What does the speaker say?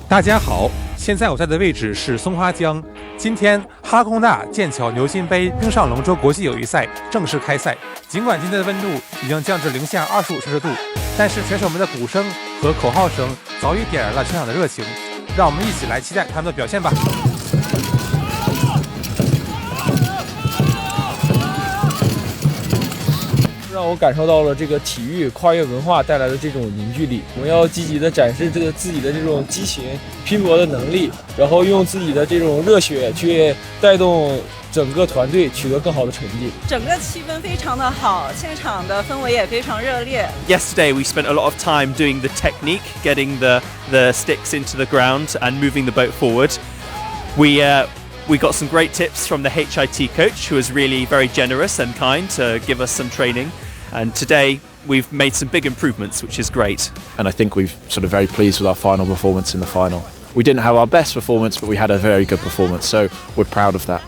大家好，现在我在的位置是松花江。今天哈工大剑桥牛津杯冰上龙舟国际友谊赛正式开赛。尽管今天的温度已经降至零下25摄氏度，但是选手们的鼓声和口号声早已点燃了全场的热情。让我们一起来期待他们的表现吧。让我感受到了这个体育跨越文化带来的这种凝聚力。我们要积极的展示自己的这种激情、拼搏的能力，然后用自己的这种热血去带动整个团队取得更好的成绩。整个气氛非常的好，现场的氛围也非常热烈。Yesterday we spent a lot of time doing the technique, getting the sticks into the ground and moving the boat forward. We got some great tips from the HIT coach, who was really very generous and kind to give us some training. And today we've made some big improvements, which is great. And I think we've sort of very pleased with our final performance in the final. We didn't have our best performance, but we had a very good performance, so we're proud of that.